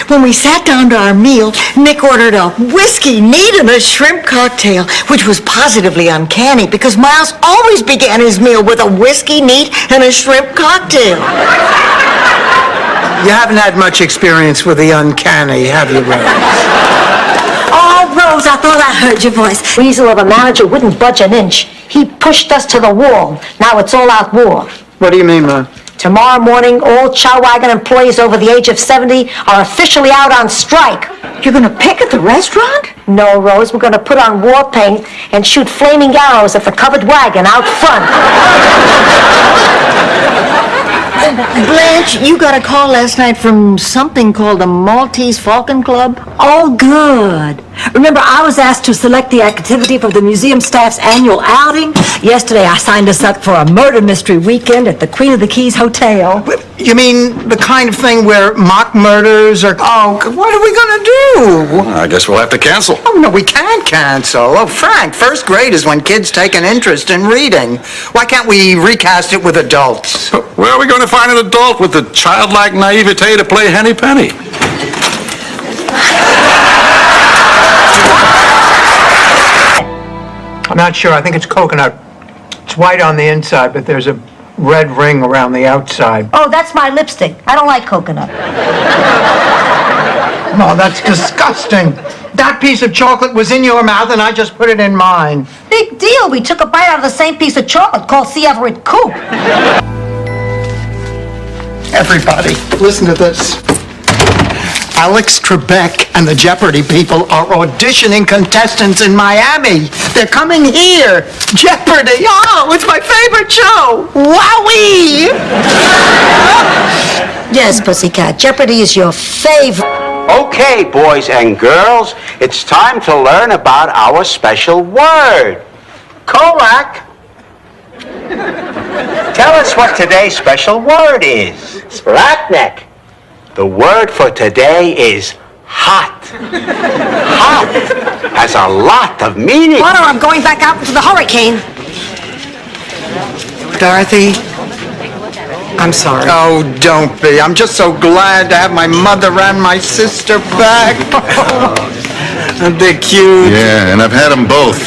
when we sat down to our meal, Nick ordered a whiskey neat and a shrimp cocktail, which was positively uncanny because Miles always began his meal with a whiskey neat and a shrimp cocktail. You haven't had much experience with the uncanny, have you, Rose? Oh, Rose, I thought I heard your voice. Weasel of a manager wouldn't budge an inch. He pushed us to the wall. Now it's all-out war. What do you mean, Ma? Tomorrow morning, all Chow Wagon employees over the age of 70 are officially out on strike. You're going to pick at the restaurant? No, Rose, we're going to put on war paint and shoot flaming arrows at the covered wagon out front. Blanche, you got a call last night from something called the Maltese Falcon Club? Oh, good. Remember, I was asked to select the activity for the museum staff's annual outing. Yesterday, I signed us up for a murder mystery weekend at the Queen of the Keys Hotel. You mean the kind of thing where mock murders are... Oh, what are we going to do? Well, I guess we'll have to cancel. Oh, no, we can't cancel. Oh, Frank, first grade is when kids take an interest in reading. Why can't we recast it with adults? Where are we going to find an adult with the childlike naivete to play Henny Penny? I'm not sure. I think it's coconut. It's white on the inside, but there's a red ring around the outside. Oh, that's my lipstick. I don't like coconut. No, that's disgusting. That piece of chocolate was in your mouth, and I just put it in mine. Big deal. We took a bite out of the same piece of chocolate called C. Everett Koop. Everybody, listen to this. Alex Trebek and the Jeopardy people are auditioning contestants in Miami. They're coming here. Jeopardy! Oh, it's my favorite show! Wowee! Yes, Pussycat. Jeopardy is your favorite. Okay, boys and girls, it's time to learn about our special word. Kolak, tell us what today's special word is. Spratnik. The word for today is hot. Hot has a lot of meaning. Water, I'm going back out into the hurricane. Dorothy, I'm sorry. Oh, don't be. I'm just so glad to have my mother and my sister back. They're cute. Yeah, and I've had them both.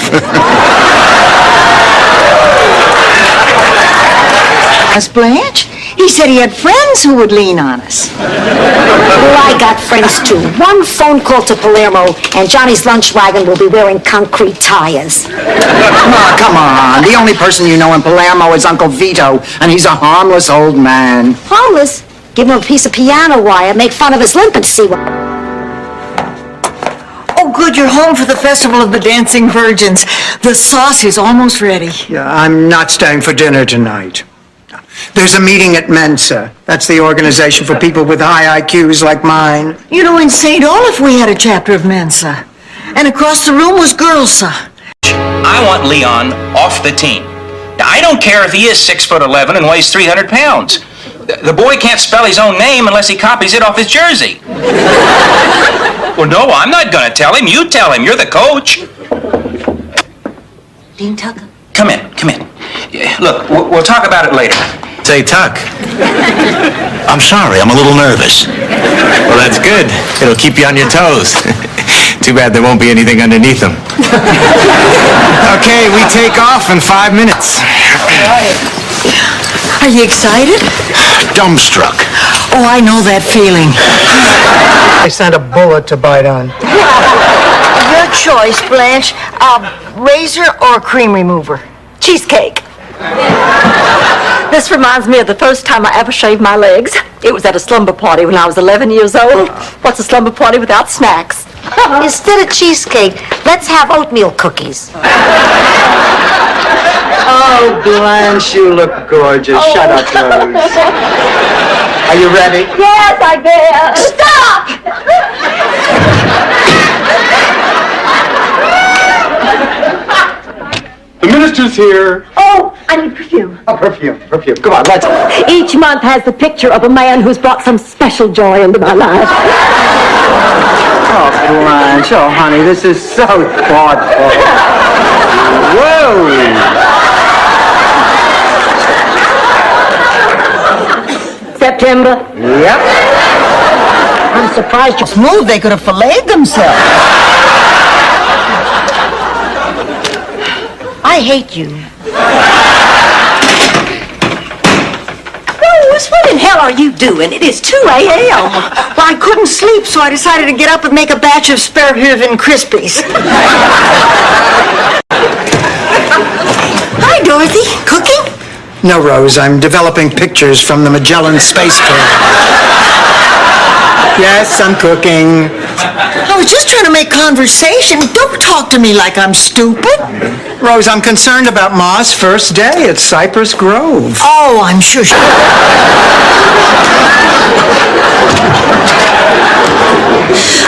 Us, Blanche? He said he had friends who would lean on us. Well, I got friends too. One phone call to Palermo, and Johnny's lunch wagon will be wearing concrete tires. Oh, come on. The only person you know in Palermo is Uncle Vito, and he's a harmless old man. Harmless? Give him a piece of piano wire, make fun of his limp, and see what... Oh, good, you're home for the Festival of the Dancing Virgins. The sauce is almost ready. Yeah, I'm not staying for dinner tonight. There's a meeting at Mensa. That's the organization for people with high IQs like mine. You know, in St. Olaf we had a chapter of Mensa. And across the room was Girlsa. I want Leon off the team. Now, I don't care if he is 6'11" and weighs 300 pounds. The boy can't spell his own name unless he copies it off his jersey. Well, no, I'm not going to tell him. You tell him. You're the coach. Dean Tucker? Come in. Look, we'll talk about it later. Say, Tuck. I'm sorry, I'm a little nervous. Well, that's good. It'll keep you on your toes. Too bad there won't be anything underneath them. Okay, we take off in 5 minutes. Are you excited? Dumbstruck. Oh, I know that feeling. I sent a bullet to bite on. Your choice, Blanche. Razor or cream remover? Cheesecake. This reminds me of the first time I ever shaved my legs. It was at a slumber party when I was 11 years old. What's a slumber party without snacks? Instead of cheesecake, let's have oatmeal cookies. Oh, Blanche, you look gorgeous. Oh. Shut up, Rose. Are you ready? Yes, I guess. Stop! The minister's here. Oh, I need perfume. Oh, perfume. Come on, let's... Each month has the picture of a man who's brought some special joy into my life. Oh, Blanche. Oh, honey, this is so thoughtful. Whoa! September. Yep. I'm surprised you're smooth. They could have filleted themselves. I hate you. Rose, what in hell are you doing? It is 2 a.m. Well, I couldn't sleep, so I decided to get up and make a batch of spare rib and Krispies. Hi, Dorothy. Cooking? No, Rose, I'm developing pictures from the Magellan Space Program. Yes, I'm cooking. I was just trying to make conversation. Don't talk to me like I'm stupid. Rose, I'm concerned about Ma's first day at Cypress Grove. Oh, I'm sure.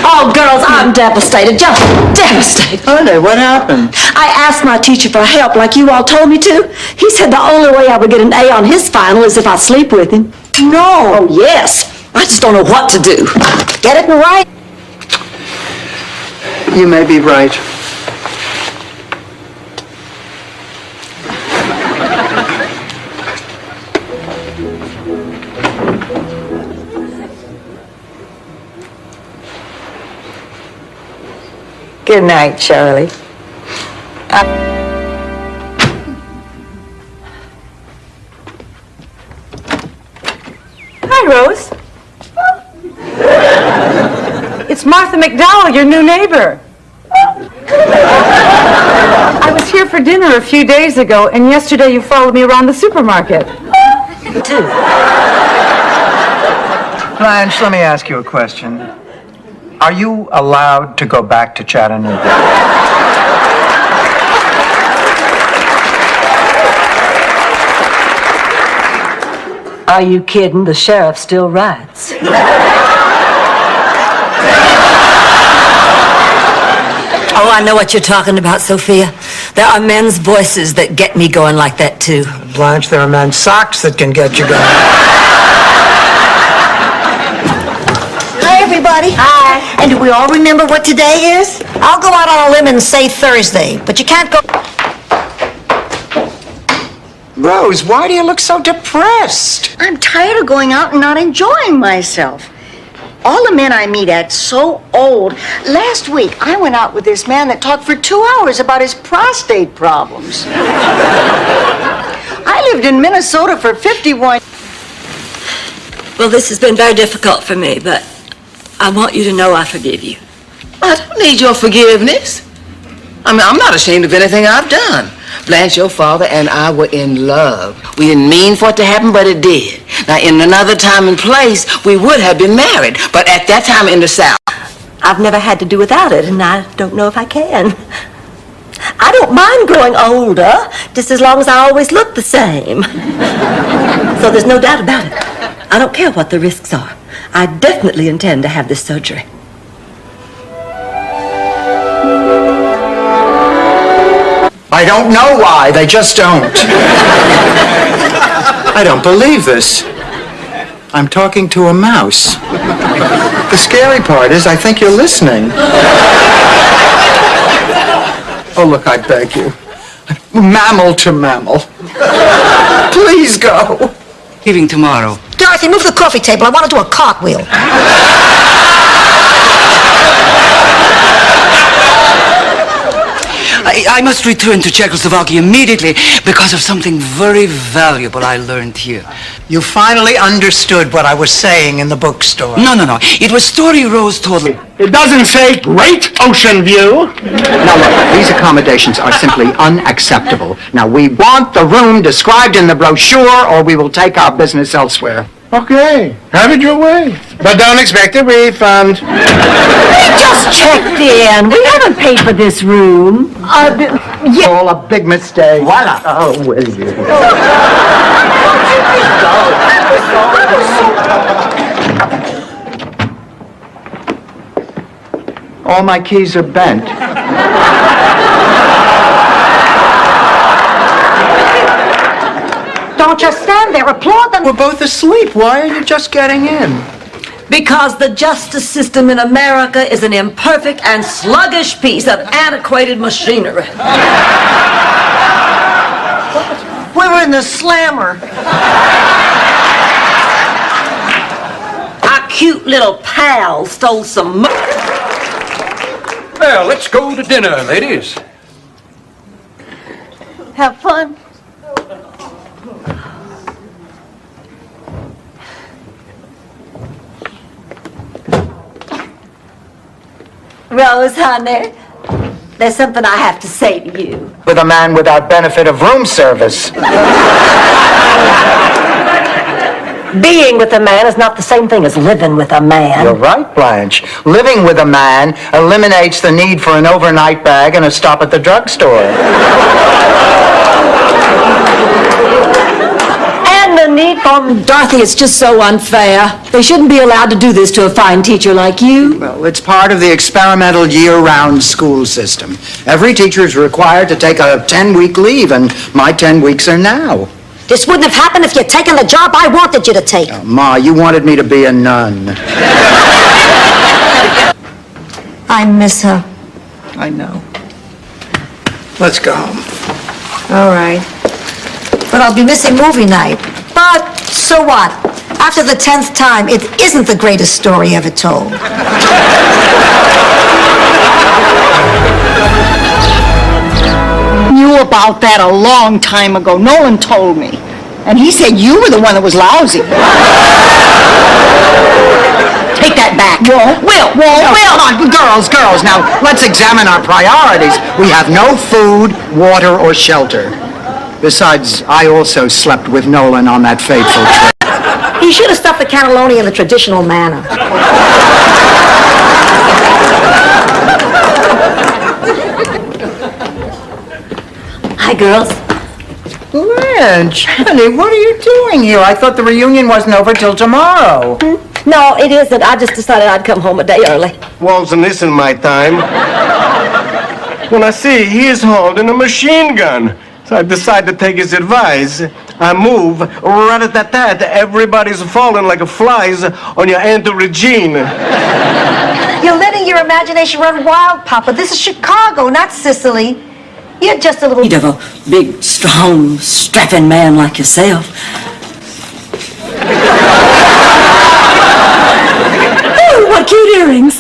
Oh, girls, I'm devastated, just devastated. Honey, what happened? I asked my teacher for help like you all told me to. He said the only way I would get an A on his final is if I sleep with him. No. Oh, yes. I just don't know what to do. Get it right. You may be right. Good night, Charlie. Hi, Rose. It's Martha McDowell, your new neighbor. I was here for dinner a few days ago, and yesterday you followed me around the supermarket. Blanche, let me ask you a question. Are you allowed to go back to Chattanooga? Are you kidding? The sheriff still rides. Oh, I know what you're talking about, Sophia. There are men's voices that get me going like that, too. Blanche, there are men's socks that can get you going. Hi, everybody. Hi. And do we all remember what today is? I'll go out on a limb and say Thursday, but you can't go... Rose, why do you look so depressed? I'm tired of going out and not enjoying myself. All the men I meet at so old. Last week, I went out with this man that talked for 2 hours about his prostate problems. I lived in Minnesota for 51... Well, this has been very difficult for me, but I want you to know I forgive you. I don't need your forgiveness. I mean, I'm not ashamed of anything I've done. Blanche, your father and I were in love. We didn't mean for it to happen, but it did. Now, in another time and place, we would have been married. But at that time in the South... I've never had to do without it, and I don't know if I can. I don't mind growing older, just as long as I always look the same. So there's no doubt about it. I don't care what the risks are. I definitely intend to have this surgery. I don't know why, they just don't. I don't believe this. I'm talking to a mouse. The scary part is I think you're listening. Oh, look, I beg you. Mammal to mammal. Please go. Leaving tomorrow. Dorothy, move the coffee table. I want to do a cartwheel. I must return to Czechoslovakia immediately because of something very valuable I learned here. You finally understood what I was saying in the bookstore. No. It was story Rose told me. It doesn't say Great Ocean View. Now look, these accommodations are simply unacceptable. Now we want the room described in the brochure or we will take our business elsewhere. Okay, have it your way. But don't expect a refund. We just checked in. We haven't paid for this room. All a big mistake. Voila. Oh, will you? All my keys are bent. Don't just stand there. Applaud them. We're both asleep. Why are you just getting in? Because the justice system in America is an imperfect and sluggish piece of antiquated machinery. We were in the slammer. I cute little pal stole some money. Well, let's go to dinner, ladies. Have fun. Rose, honey, there's something I have to say to you. With a man without benefit of room service. Being with a man is not the same thing as living with a man. You're right, Blanche. Living with a man eliminates the need for an overnight bag and a stop at the drugstore. And the need for... Dorothy, it's just so unfair. They shouldn't be allowed to do this to a fine teacher like you. Well, it's part of the experimental year-round school system. Every teacher is required to take a 10-week leave, and my 10 weeks are now. This wouldn't have happened if you'd taken the job I wanted you to take. Ma, you wanted me to be a nun. I miss her. I know. Let's go home. All right. But I'll be missing movie night. But so what? After the 10th time, it isn't the greatest story ever told. Knew about that a long time ago. Nolan told me. And he said you were the one that was lousy. Take that back. Will. Come on, girls. Now, let's examine our priorities. We have no food, water, or shelter. Besides, I also slept with Nolan on that fateful trip. He should have stuffed the cannelloni in the traditional manner. Hi, girls. Blanche, honey, what are you doing here? I thought the reunion wasn't over till tomorrow. No, it isn't. I just decided I'd come home a day early. Wasn't this in my time? When I see he is holding a machine gun, so I decide to take his advice. I move, rat-a-tat-tat, everybody's falling like flies on your Aunt Regine. You're letting your imagination run wild, Papa. This is Chicago, not Sicily. You're just a little... Need of a big, strong, strapping man like yourself. Oh, what cute earrings.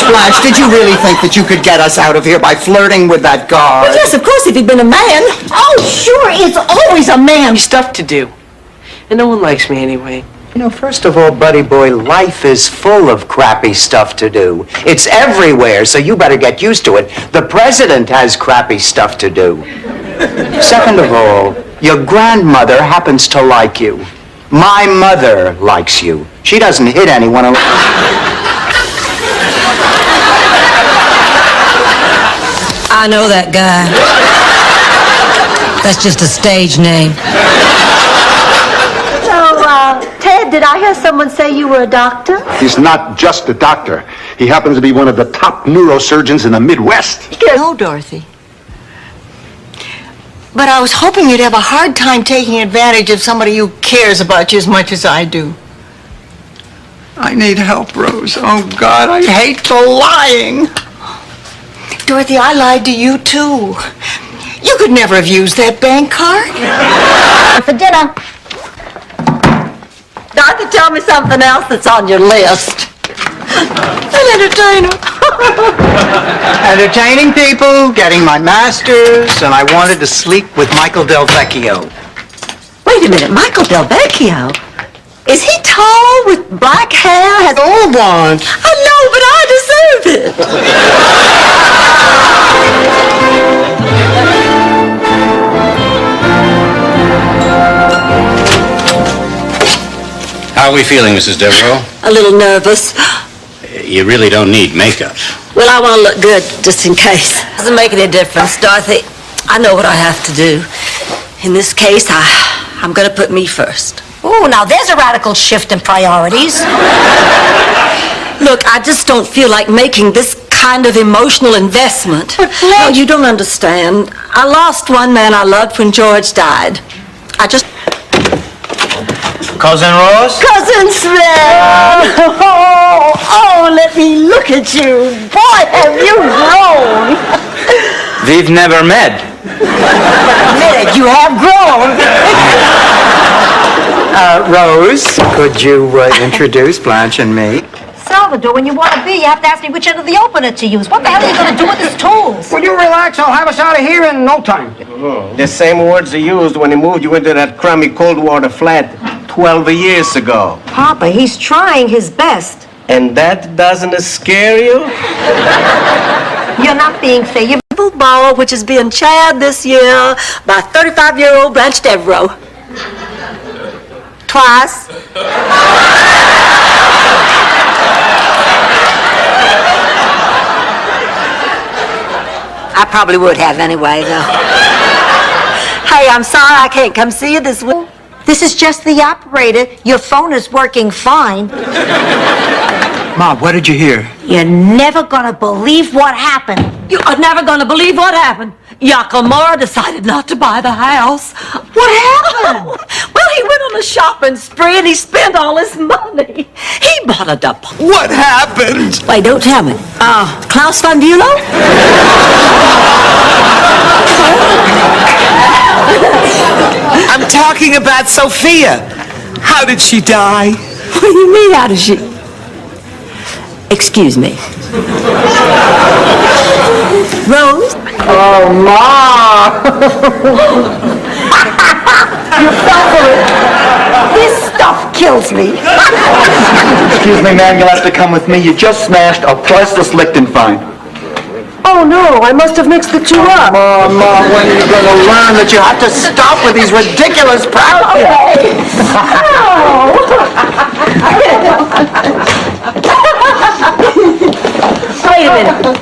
Blanche, did you really think that you could get us out of here by flirting with that guard? Well, yes, of course, if he'd been a man. Oh, sure, it's always a man. Stuff to do. And no one likes me anyway. You know, first of all, buddy boy, life is full of crappy stuff to do. It's everywhere, so you better get used to it. The president has crappy stuff to do. Second of all, your grandmother happens to like you. My mother likes you. She doesn't hit anyone. I know that guy. That's just a stage name. Ted, did I hear someone say you were a doctor? He's not just a doctor. He happens to be one of the top neurosurgeons in the Midwest. No, Dorothy. But I was hoping you'd have a hard time taking advantage of somebody who cares about you as much as I do. I need help, Rose. Oh, God, I hate the lying. Dorothy, I lied to you, too. You could never have used that bank card. For dinner. Dorothy, tell me something else that's on your list. An entertainer. Entertaining people, getting my master's, and I wanted to sleep with Michael Del Vecchio. Wait a minute, Michael Del Vecchio? Is he tall with black hair? Has all blonde. I know, but I deserve it. How are we feeling, Mrs. Devereaux? A little nervous. You really don't need makeup. Well, I want to look good, just in case. Doesn't make any difference, Dorothy. I know what I have to do. In this case, I'm going to put me first. Ooh, now there's a radical shift in priorities. Look, I just don't feel like making this kind of emotional investment. No, you don't understand. I lost one man I loved when George died. I just... Cousin Rose? Cousin Sven! Oh, let me look at you. Boy, have you grown. We've never met. Admit it, you have grown. Rose, could you introduce Blanche and me? Salvador, when you want to be, you have to ask me which end of the opener to use. What the hell are you going to do with his tools? Will you relax? I'll have us out of here in no time. The same words he used when he moved you into that crummy cold water flat 12 years ago. Papa, he's trying his best. And that doesn't scare you? You're not being fair. You're Ball, which is being chaired this year by 35-year-old Blanche Devereaux. Twice. I probably would have anyway, though. Hey, I'm sorry I can't come see you this week. This is just the operator. Your phone is working fine. Mom, what did you hear? You're never gonna believe what happened. You are never going to believe what happened. Yakamura decided not to buy the house. What happened? Well, he went on a shopping spree and he spent all his money. He bought a deposit. What happened? Wait, don't tell me. Klaus von Bülow? I'm talking about Sophia. How did she die? What do you mean, how did she? Excuse me. Rose? Oh, Ma! You fell for it. This stuff kills me. Excuse me, ma'am, you'll have to come with me. You just smashed a priceless Lichtenstein. Oh, no, I must have mixed the two up. Mom, when are you going to learn that you have to stop with these ridiculous proud Wait a minute.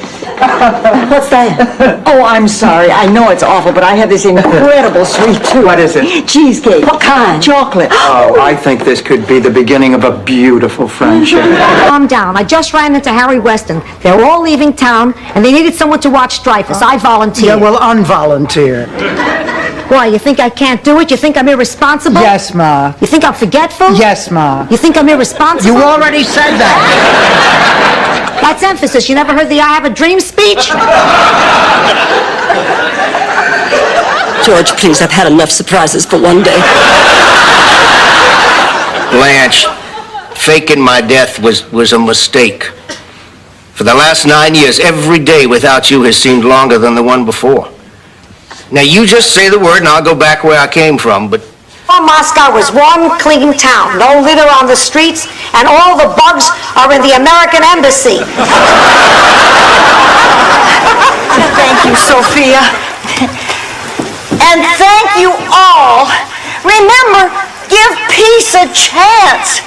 What's that? Oh, I'm sorry. I know it's awful, but I have this incredible sweet tooth. What is it? Cheesecake. What kind? Chocolate. Oh, I think this could be the beginning of a beautiful friendship. Calm down. I just ran into Harry Weston. They're all leaving town, and they needed someone to watch Dreyfus. I volunteered. Yeah, well, unvolunteer. Why, you think I can't do it? You think I'm irresponsible? Yes, Ma. You think I'm forgetful? Yes, Ma. You think I'm irresponsible? You already said that. That's emphasis. You never heard the I have a dream speech? George, please, I've had enough surprises for one day. Blanche, faking my death was a mistake. For the last 9 years, every day without you has seemed longer than the one before. Now, you just say the word and I'll go back where I came from, but... Moscow was one clean town. No litter on the streets, and all the bugs are in the American embassy. Thank you, Sophia. And thank you all. Remember, give peace a chance.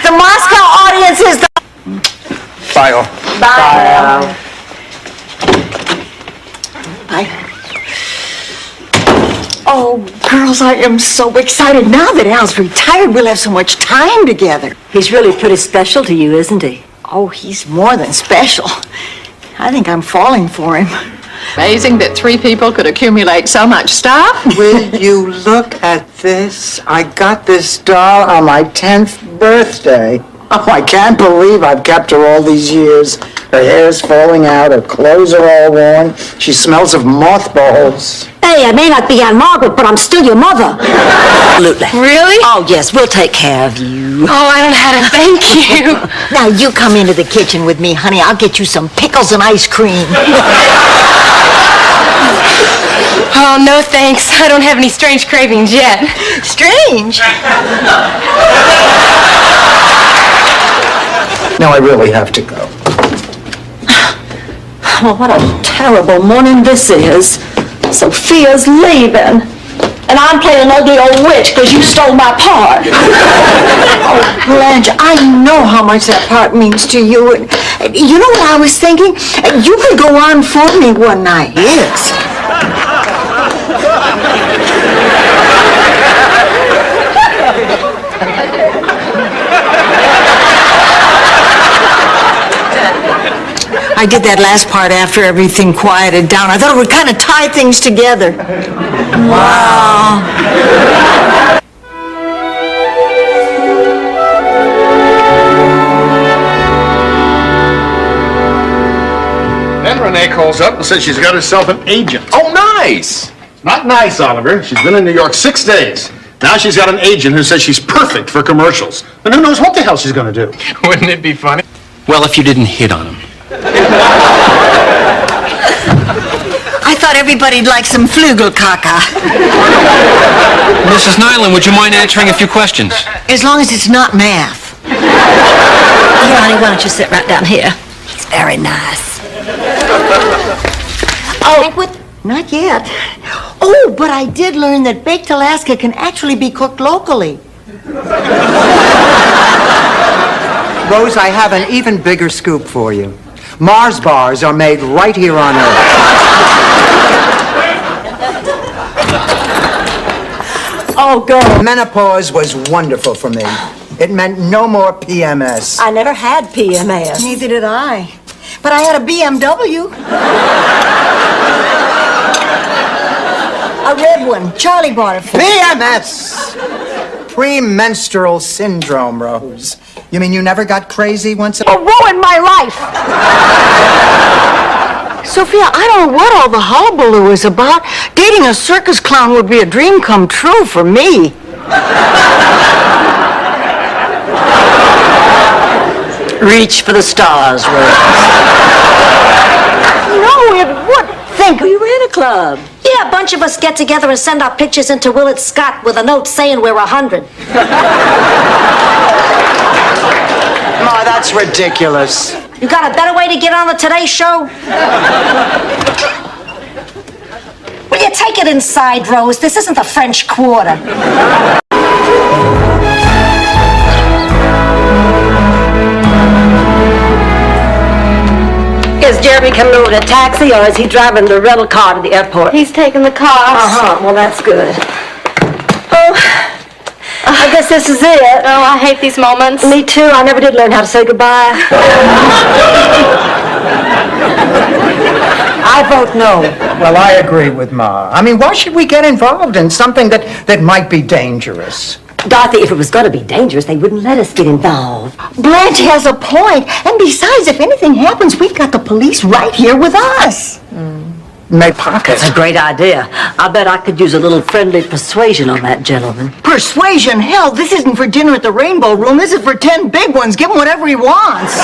The Moscow audience is the... Bye. Bye. Bye. Oh, girls, I am so excited. Now that Al's retired, we'll have so much time together. He's really pretty special to you, isn't he? Oh, he's more than special. I think I'm falling for him. Amazing that 3 people could accumulate so much stuff. Will you look at this? I got this doll on my 10th birthday. Oh, I can't believe I've kept her all these years. Her hair's falling out, her clothes are all worn. She smells of mothballs. Hey, I may not be Aunt Margaret, but I'm still your mother. Absolutely. Really? Oh, yes, we'll take care of you. Oh, I don't know how to thank you. Now, you come into the kitchen with me, honey. I'll get you some pickles and ice cream. Oh, no thanks. I don't have any strange cravings yet. Strange? Now I really have to go. Oh, what a terrible morning this is. Sophia's leaving. And I'm playing ugly old witch because you stole my part. Oh, Blanche, I know how much that part means to you. You know what I was thinking? You could go on for me one night. Yes. I did that last part after everything quieted down. I thought it would kind of tie things together. Wow. Then Renee calls up and says she's got herself an agent. Oh, nice! Not nice, Oliver. She's been in New York 6 days. Now she's got an agent who says she's perfect for commercials. And who knows what the hell she's gonna do? Wouldn't it be funny? Well, if you didn't hit on him. I thought everybody'd like some Flugelkaka. Mrs. Nyland, would you mind answering a few questions? As long as it's not math. Here, honey, why don't you sit right down here? It's very nice. Oh, not yet. Oh, but I did learn that baked Alaska can actually be cooked locally. Rose, I have an even bigger scoop for you. Mars bars are made right here on Earth. Oh, God. Menopause was wonderful for me. It meant no more PMS. I never had PMS. Neither did I. But I had a BMW. A red one. Charlie bought it for me. PMS! Premenstrual syndrome, Rose. You mean you never got crazy once? You ruined my life. Sophia, I don't know what all the hullabaloo is about. Dating a circus clown would be a dream come true for me. Reach for the stars, Rose. No, it would. Think. We ran a club. Yeah, a bunch of us get together and send our pictures into Willard Scott with a note saying we're 100. Ma, that's ridiculous. You got a better way to get on the Today Show? Will you take it inside, Rose? This isn't the French Quarter. Is Jeremy coming over in a taxi, or is he driving the rental car to the airport? He's taking the car. Uh-huh. Well, that's good. Oh, I guess this is it. Oh, I hate these moments. Me too. I never did learn how to say goodbye. I vote no. Well, I agree with Ma. I mean, why should we get involved in something that might be dangerous? Dorothy, if it was going to be dangerous, they wouldn't let us get involved. Blanche has a point. And besides, if anything happens, we've got the police right here with us. Make pockets. That's a great idea. I bet I could use a little friendly persuasion on that gentleman. Persuasion? Hell, this isn't for dinner at the Rainbow Room. This is for 10 big ones. Give him whatever he wants.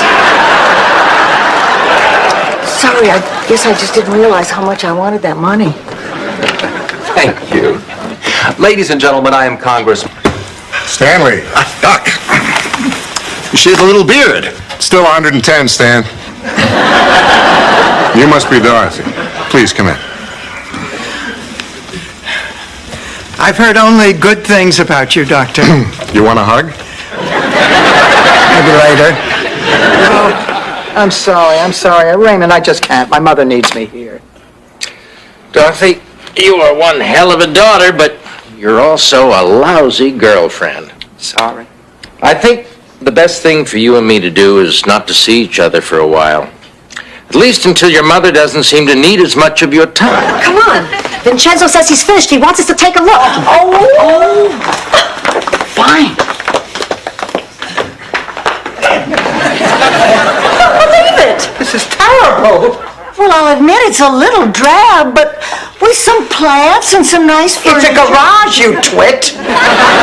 Sorry, I guess I just didn't realize how much I wanted that money. Thank you. Ladies and gentlemen, I am Congressman. Stanley. Doc. You shaved a little beard. Still 110, Stan. You must be Dorothy. Please come in. I've heard only good things about you, Doctor. You want a hug? Maybe later. Oh, I'm sorry. Raymond, I just can't. My mother needs me here. Dorothy, you are one hell of a daughter, but you're also a lousy girlfriend. Sorry. I think the best thing for you and me to do is not to see each other for a while. At least until your mother doesn't seem to need as much of your time. Come on. Vincenzo says he's finished. He wants us to take a look. Oh. Fine. Don't believe it. This is terrible. Well, I'll admit it's a little drab, but with some plants and some nice furniture. It's a garage, you twit.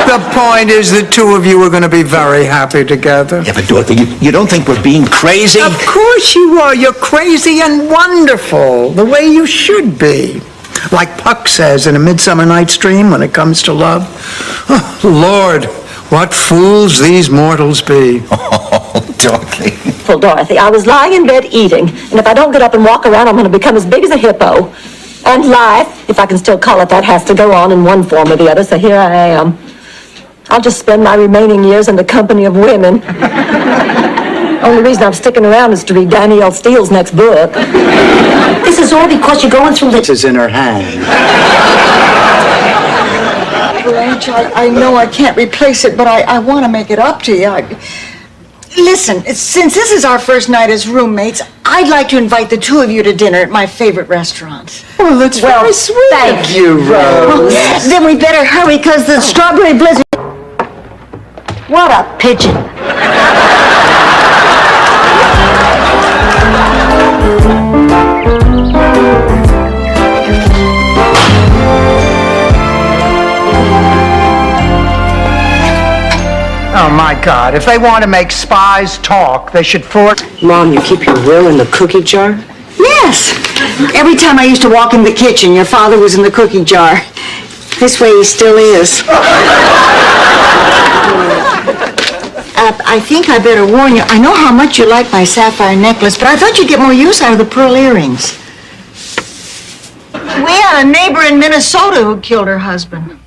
The point is the two of you are going to be very happy together. Yeah, but Dorothy, you don't think we're being crazy? Of course you are. You're crazy and wonderful, the way you should be. Like Puck says in A Midsummer Night's Dream when it comes to love. Oh, Lord, what fools these mortals be. Oh, Dorothy. Well, Dorothy, I was lying in bed eating, and if I don't get up and walk around, I'm going to become as big as a hippo. And life, if I can still call it that, has to go on in one form or the other, so here I am. I'll just spend my remaining years in the company of women. Only reason I'm sticking around is to read Danielle Steele's next book. This is all because you're going through the... This is in her hand. Blanche, I know I can't replace it, but I want to make it up to you. Listen, since this is our first night as roommates, I'd like to invite the two of you to dinner at my favorite restaurant. Oh, that's very sweet. Thank you, Rose. Then we better hurry, because the strawberry blizzard... What a pigeon. God, if they want to make spies talk, they should Mom, you keep your will in the cookie jar? Yes. Every time I used to walk in the kitchen, your father was in the cookie jar. This way he still is. I think I better warn you. I know how much you like my sapphire necklace, but I thought you'd get more use out of the pearl earrings. We had a neighbor in Minnesota who killed her husband.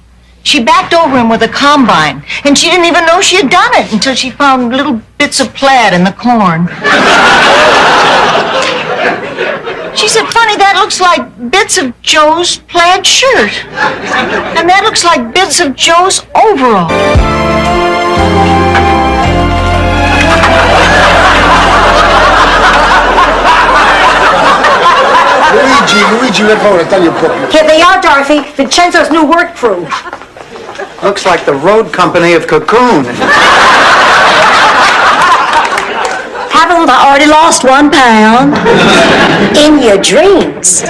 She backed over him with a combine, and she didn't even know she had done it until she found little bits of plaid in the corn. She said, "Funny, that looks like bits of Joe's plaid shirt. And that looks like bits of Joe's overall." Luigi, per favore, tagli un po'. Here they are, Dorothy. Vincenzo's new work crew. Looks like the road company of Cocoon. Haven't I already lost 1 pound? In your dreams.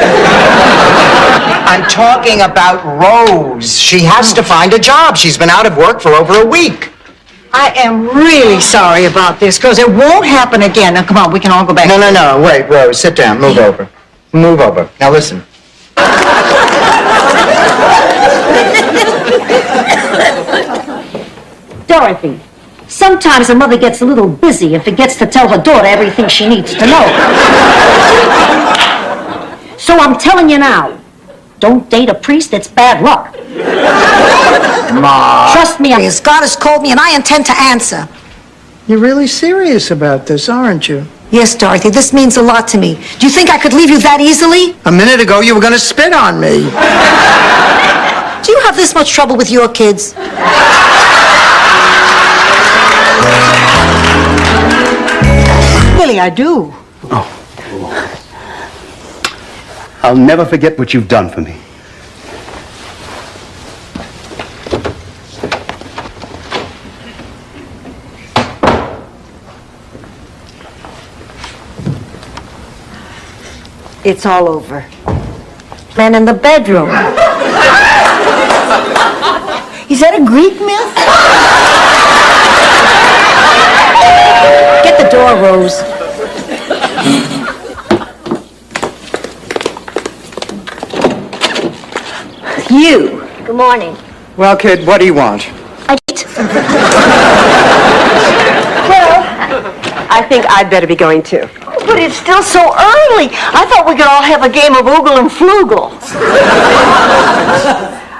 I'm talking about Rose. She has to find a job. She's been out of work for over a week. I am really sorry about this, because it won't happen again. Now, come on, we can all go back. No, wait, Rose, sit down, move over. Move over. Now listen. Dorothy, sometimes a mother gets a little busy and forgets to tell her daughter everything she needs to know. So I'm telling you now, don't date a priest, it's bad luck. Ma. Trust me, God has called me and I intend to answer. You're really serious about this, aren't you? Yes, Dorothy, this means a lot to me. Do you think I could leave you that easily? A minute ago, you were going to spit on me. Do you have this much trouble with your kids? Really, I do. I'll never forget what you've done for me. It's all over. Man in the bedroom. Is that a Greek myth? Get the door, Rose. You. Good morning. Well, kid, what do you want? I think I'd better be going too. But it's still so early. I thought we could all have a game of Oogle and Floogle.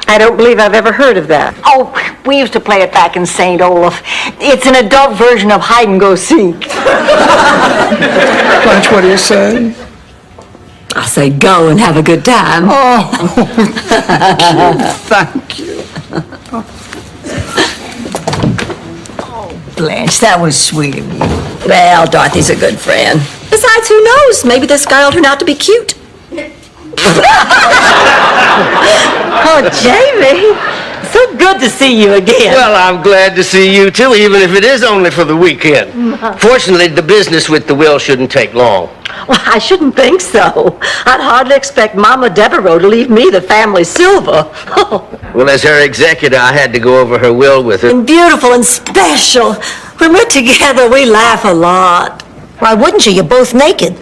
I don't believe I've ever heard of that. Oh, we used to play it back in St. Olaf. It's an adult version of hide and go seek. Blanche, what do you say? I say go and have a good time. Oh, thank you. Blanche, that was sweet of you. Well, Dorothy's a good friend. Besides, who knows? Maybe this guy will turn out to be cute. Oh, Jamie, so good to see you again. Well, I'm glad to see you too, even if it is only for the weekend. Fortunately, the business with the will shouldn't take long. Well, I shouldn't think so. I'd hardly expect Mama Devereaux to leave me the family silver. Well, as her executor, I had to go over her will with her. And beautiful and special. When we're together, we laugh a lot. Why wouldn't you? You're both naked.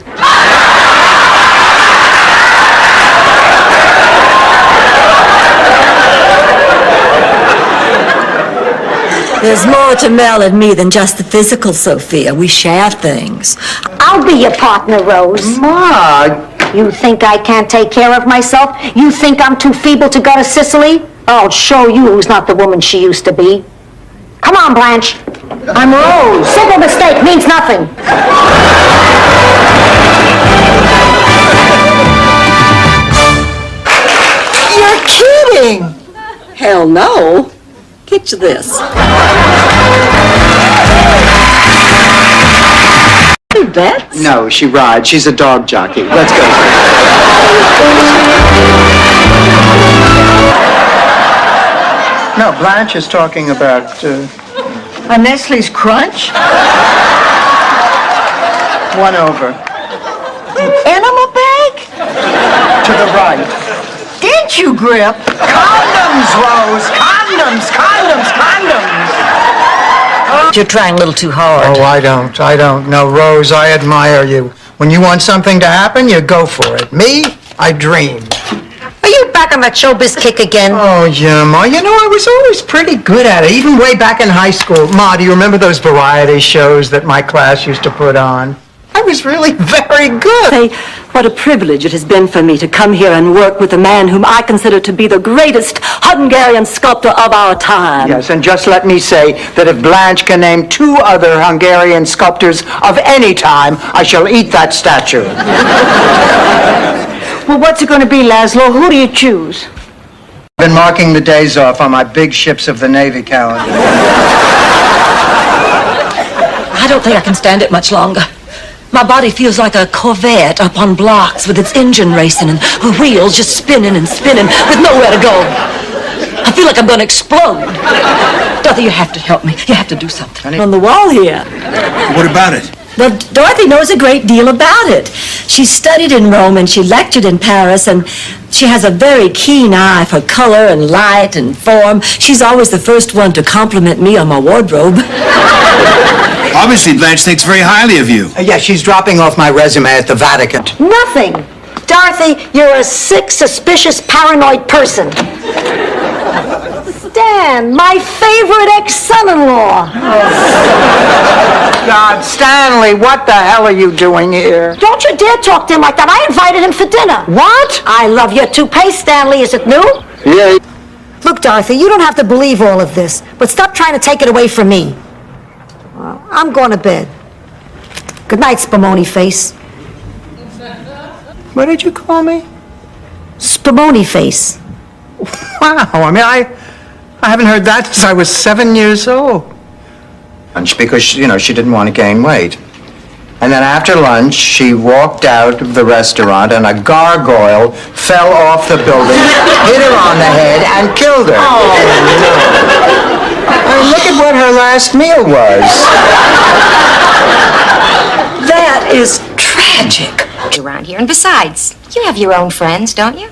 There's more to Mel and me than just the physical, Sophia. We share things. I'll be your partner, Rose. Ma. You think I can't take care of myself? You think I'm too feeble to go to Sicily? I'll show you who's not the woman she used to be. Come on, Blanche. I'm Rose. Simple mistake means nothing. You're kidding. Hell no. Picture this. You bet. No, she rides. She's a dog jockey. Let's go. No, Blanche is talking about, A Nestle's Crunch? one over. Enema bag? To the right. Didn't you, Grip? Condoms, Rose! Condoms! Condoms! Condoms! You're trying a little too hard. Oh, I don't. No, Rose, I admire you. When you want something to happen, you go for it. Me, I dream. Are you back on that showbiz kick again? Oh, yeah, Ma. You know, I was always pretty good at it, even way back in high school. Ma, do you remember those variety shows that my class used to put on? I was really very good. Say, what a privilege it has been for me to come here and work with a man whom I consider to be the greatest Hungarian sculptor of our time. Yes, and just let me say that if Blanche can name 2 other Hungarian sculptors of any time, I shall eat that statue. Well, what's it going to be, Laszlo? Who do you choose? I've been marking the days off on my big ships of the Navy calendar. I don't think I can stand it much longer. My body feels like a Corvette up on blocks with its engine racing and the wheels just spinning and spinning with nowhere to go. I feel like I'm going to explode. Dorothy, you have to help me. You have to do something. On the wall here. What about it? Well, Dorothy knows a great deal about it. She studied in Rome and she lectured in Paris, and she has a very keen eye for color and light and form. She's always the first one to compliment me on my wardrobe. Obviously, Blanche thinks very highly of you. Yeah, she's dropping off my resume at the Vatican. Nothing. Dorothy, you're a sick, suspicious, paranoid person. Stan, my favorite ex-son-in-law. God, Stanley, what the hell are you doing here? Don't you dare talk to him like that. I invited him for dinner. What? I love your toupee, Stanley. Is it new? Yeah. Look, Dorothy, you don't have to believe all of this, but stop trying to take it away from me. Well, I'm going to bed. Good night, Spumoni face. What did you call me? Spumoni face. Wow, I mean, I haven't heard that since I was 7 years old. Lunch, because, you know, she didn't want to gain weight. And then after lunch, she walked out of the restaurant and a gargoyle fell off the building, hit her on the head, and killed her. Oh, no. I mean, look at what her last meal was. That is tragic. Around here. And besides, you have your own friends, don't you?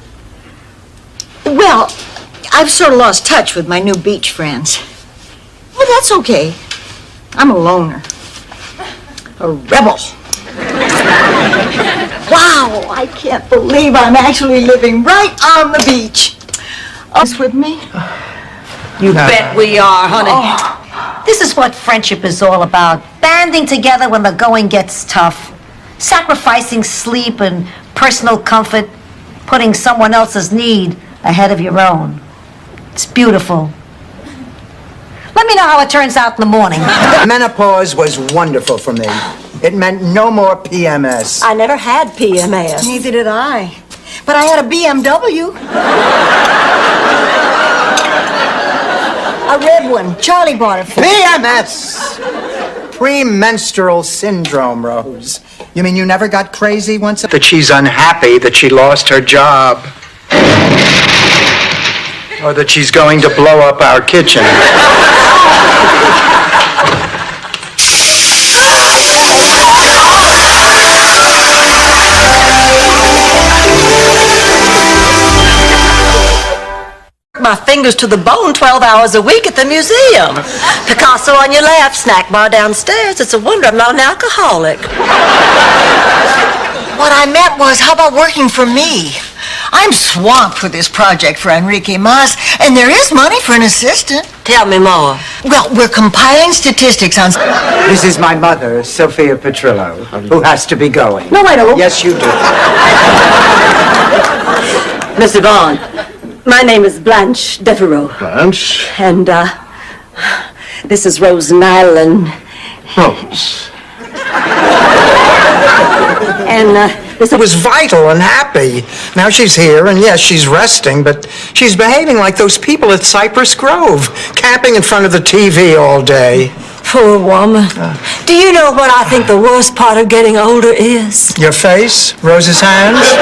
Well, I've sort of lost touch with my new beach friends. Well, that's okay. I'm a loner. A rebel. Wow, I can't believe I'm actually living right on the beach. This with me? You bet we are, honey. Oh, this is what friendship is all about. Banding together when the going gets tough. Sacrificing sleep and personal comfort. Putting someone else's need ahead of your own. It's beautiful. Let me know how it turns out in the morning. Menopause was wonderful for me. It meant no more PMS. I never had PMS. Neither did I. But I had a BMW. A red one. Charlie bought it for me. PMS! Premenstrual syndrome, Rose. You mean you never got crazy once? That she's unhappy that she lost her job. Or that she's going to blow up our kitchen. My fingers to the bone 12 hours a week at the museum. Picasso on your left, snack bar downstairs. It's a wonder I'm not an alcoholic. What I meant was, how about working for me? I'm swamped with this project for Enrique Mas, and there is money for an assistant. Tell me more. Well, we're compiling statistics on... This is my mother, Sophia Petrillo, who has to be going. No, I don't. Yes, you do. Mr. Vaughn, my name is Blanche Devereaux. Blanche? And, this is Rose Nyland. Rose. And, this was vital and happy. Now she's here, and yes, she's resting, but she's behaving like those people at Cypress Grove, camping in front of the TV all day. Poor woman. Do you know what I think the worst part of getting older is? Your face? Rose's hands?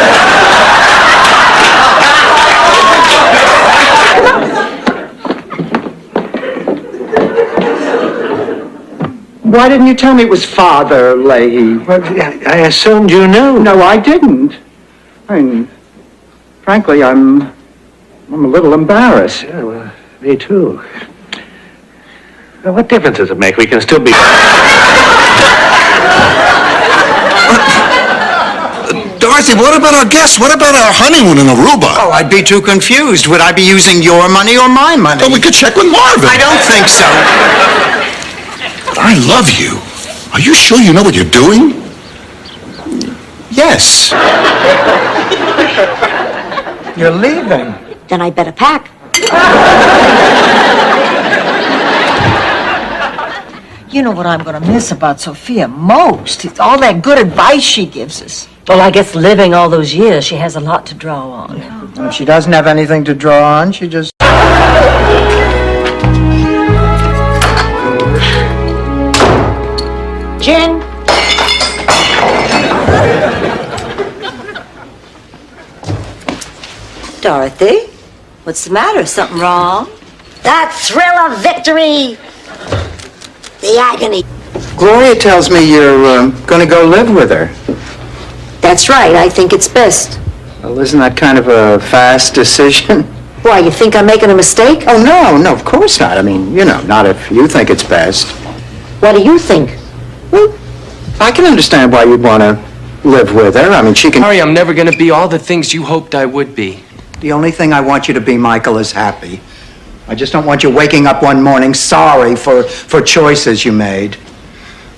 Why didn't you tell me it was Father Leahy? Well, I assumed you knew. No, I didn't. I mean, frankly, I'm a little embarrassed. Yeah, well, me too. What difference does it make? We can still be... Dorothy, what about our guests? What about our honeymoon in Aruba? Oh, I'd be too confused. Would I be using your money or my money? Well, we could check with Marvin. I don't think so. I love you. Are you sure you know what you're doing? Yes. You're leaving. Then I better pack. You know what I'm going to miss about Sophia most? It's all that good advice she gives us. Well, I guess living all those years, she has a lot to draw on. If she doesn't have anything to draw on, she just... Gin? Dorothy, what's the matter? Something wrong? That thrill of victory. The agony. Gloria tells me you're going to go live with her. That's right. I think it's best. Well, isn't that kind of a fast decision? Why, you think I'm making a mistake? Oh, no, of course not. I mean, not if you think it's best. What do you think? Well, I can understand why you'd want to live with her. I mean, she can... Harry, I'm never going to be all the things you hoped I would be. The only thing I want you to be, Michael, is happy. I just don't want you waking up one morning sorry for choices you made.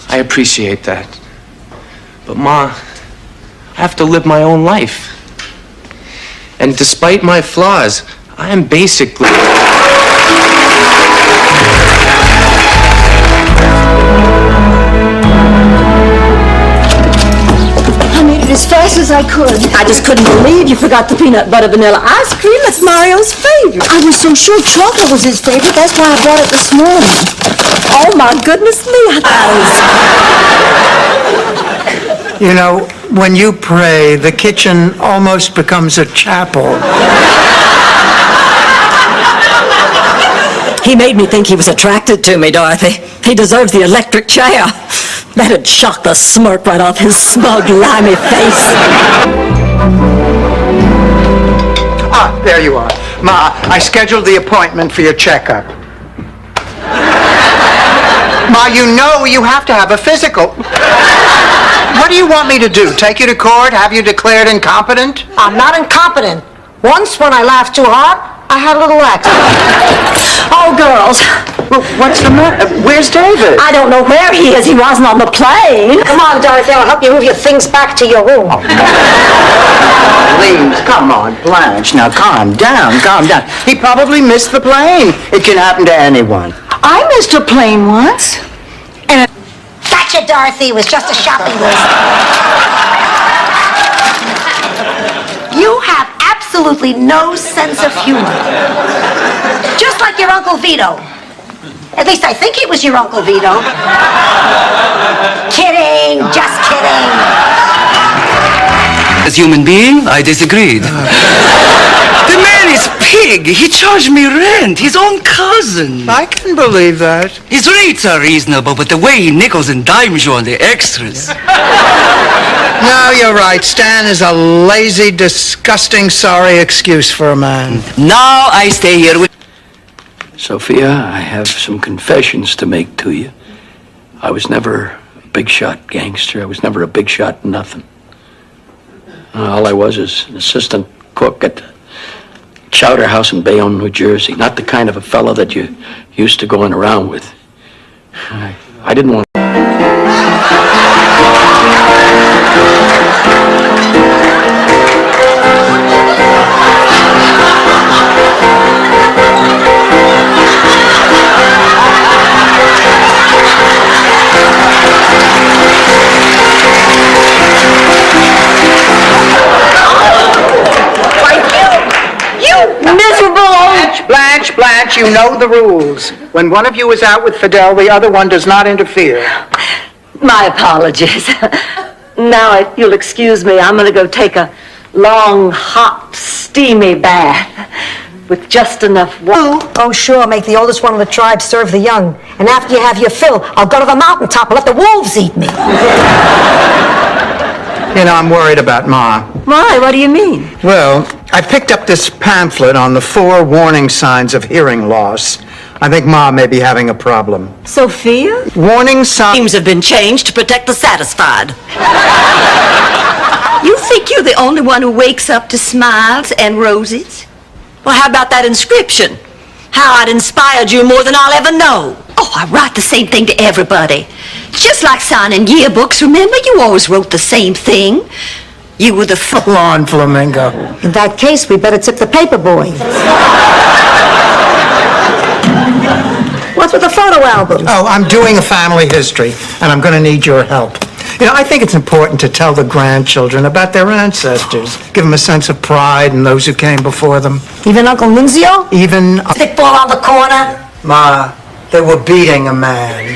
I appreciate that. But, Ma, I have to live my own life. And despite my flaws, I am basically... I made it as fast as I could. I just couldn't believe you forgot the peanut butter vanilla ice cream. That's Mario's favorite. I was so sure chocolate was his favorite. That's why I brought it this morning. Oh, my goodness me. You know, when you pray, the kitchen almost becomes a chapel. He made me think he was attracted to me, Dorothy. He deserves the electric chair. That'd shock the smirk right off his smug, limey face. Ah, there you are. Ma, I scheduled the appointment for your checkup. Ma, you have to have a physical. What do you want me to do? Take you to court? Have you declared incompetent? I'm not incompetent. Once, when I laughed too hard, I had a little accident. Oh, girls. Well, what's the matter? Where's David? I don't know where he is. He wasn't on the plane. Come on, Dorothy. I'll help you move your things back to your room. Please, come on, Blanche. Now, calm down. He probably missed the plane. It can happen to anyone. I missed a plane once. Gotcha, Dorothy. It was just a shopping list. You have absolutely no sense of humor. Just like your Uncle Vito. At least I think he was your Uncle Vito. Kidding, just kidding. As human being, I disagreed. The man is pig. He charged me rent. His own cousin. I can believe that. His rates are reasonable, but the way he nickels and dimes you on the extras. No, you're right. Stan is a lazy, disgusting, sorry excuse for a man. Now I stay here with... Sophia, I have some confessions to make to you. I was never a big shot gangster. I was never a big shot nothing. All I was is an assistant cook at the Chowder House in Bayonne, New Jersey. Not the kind of a fella that you used to going around with. I didn't want... Blanche, you know the rules. When one of you is out with Fidel, the other one does not interfere. My apologies. Now, if you'll excuse me, I'm going to go take a long, hot, steamy bath with just enough water. Oh, sure. Make the oldest one of the tribe serve the young. And after you have your fill, I'll go to the mountaintop and let the wolves eat me. I'm worried about Ma. Why? What do you mean? Well, I picked up this pamphlet on the 4 warning signs of hearing loss. I think Ma may be having a problem. Sophia? Warning signs have been changed to protect the satisfied. You think you're the only one who wakes up to smiles and roses? Well, how about that inscription? How I'd inspired you more than I'll ever know. Oh, I write the same thing to everybody. It's just like signing yearbooks, remember? You always wrote the same thing. You were the Go on, Flamingo. In that case, we better tip the paper boy. What's with the photo albums? Oh, I'm doing a family history, and I'm going to need your help. You know, I think it's important to tell the grandchildren about their ancestors. Give them a sense of pride in those who came before them. Even Uncle Nunzio? Even... Stickball on the corner? Ma, they were beating a man.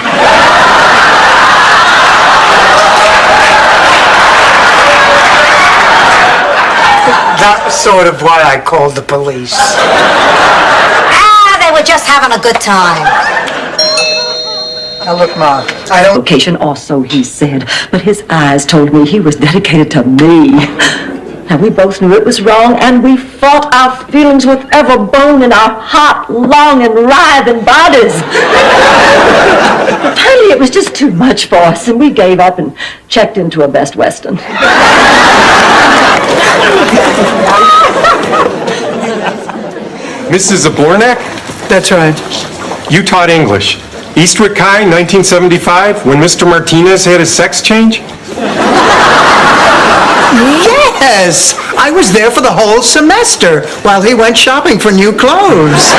That's sort of why I called the police. They were just having a good time. Now look, Ma, I don't... Location also, he said, but his eyes told me he was dedicated to me. Now, we both knew it was wrong, and we fought our feelings with every bone in our hot, long, and writhing bodies. Finally, it was just too much for us, and we gave up and checked into a Best Western. Mrs. Zabornak? That's right. You taught English. Eastwick High, 1975, when Mr. Martinez had his sex change? Yes! I was there for the whole semester while he went shopping for new clothes.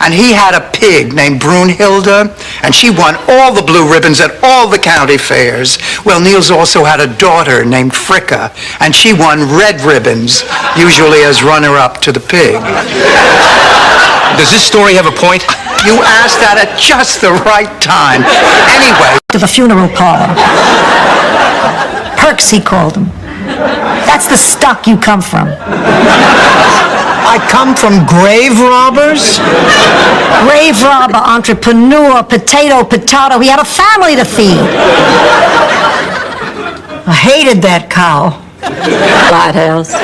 And he had a pig named Brunhilde, and she won all the blue ribbons at all the county fairs. Well, Niels also had a daughter named Fricka, and she won red ribbons, usually as runner-up to the pig. Does this story have a point? You asked that at just the right time. Anyway. To the funeral parlor. Perks, he called them. That's the stock you come from. I come from grave robbers? Grave robber, entrepreneur, potato. He had a family to feed. I hated that cow. Lighthouse.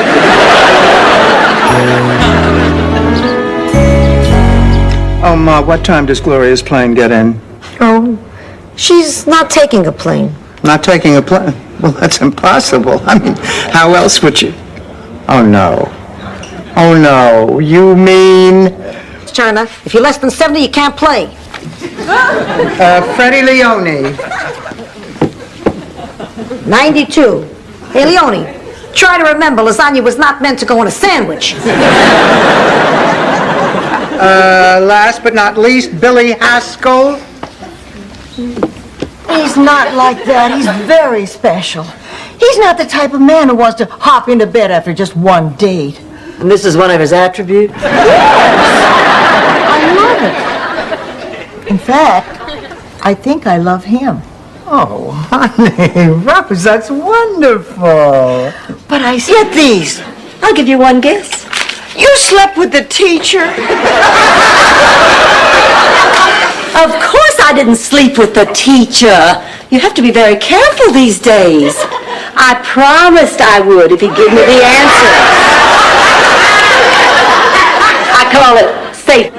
Oh, Ma, what time does Gloria's plane get in? Oh, she's not taking a plane. Not taking a plane? Well, that's impossible. I mean, how else would you? Oh, no. Oh, no. You mean... Turner, if you're less than 70, you can't play. Freddie Leone. 92. Hey, Leone, try to remember lasagna was not meant to go in a sandwich. Last but not least, Billy Haskell. He's not like that. He's very special. He's not the type of man who wants to hop into bed after just one date. And this is one of his attributes? I love it. In fact, I think I love him. Oh, honey, Rose, that's wonderful. But I said these. I'll give you one guess. You slept with the teacher? Of course I didn't sleep with the teacher. You have to be very careful these days. I promised I would if he'd give me the answer. I call it safe.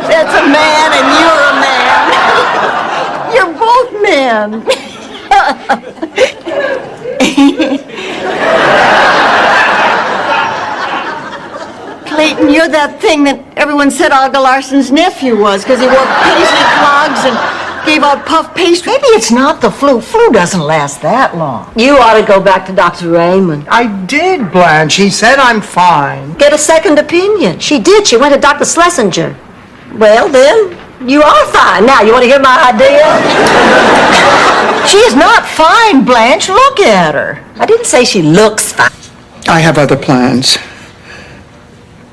That's a man and you're a man. You're both men. Clayton, you're that thing that everyone said Olga Larson's nephew was because he wore paisley clogs and gave out puff pastry. Maybe it's not the flu. Flu doesn't last that long. You ought to go back to Dr. Raymond. I did, Blanche. He said I'm fine. Get a second opinion. She did. She went to Dr. Schlesinger. Well, then, you are fine. Now, you want to hear my idea? She is not fine, Blanche. Look at her. I didn't say she looks fine. I have other plans.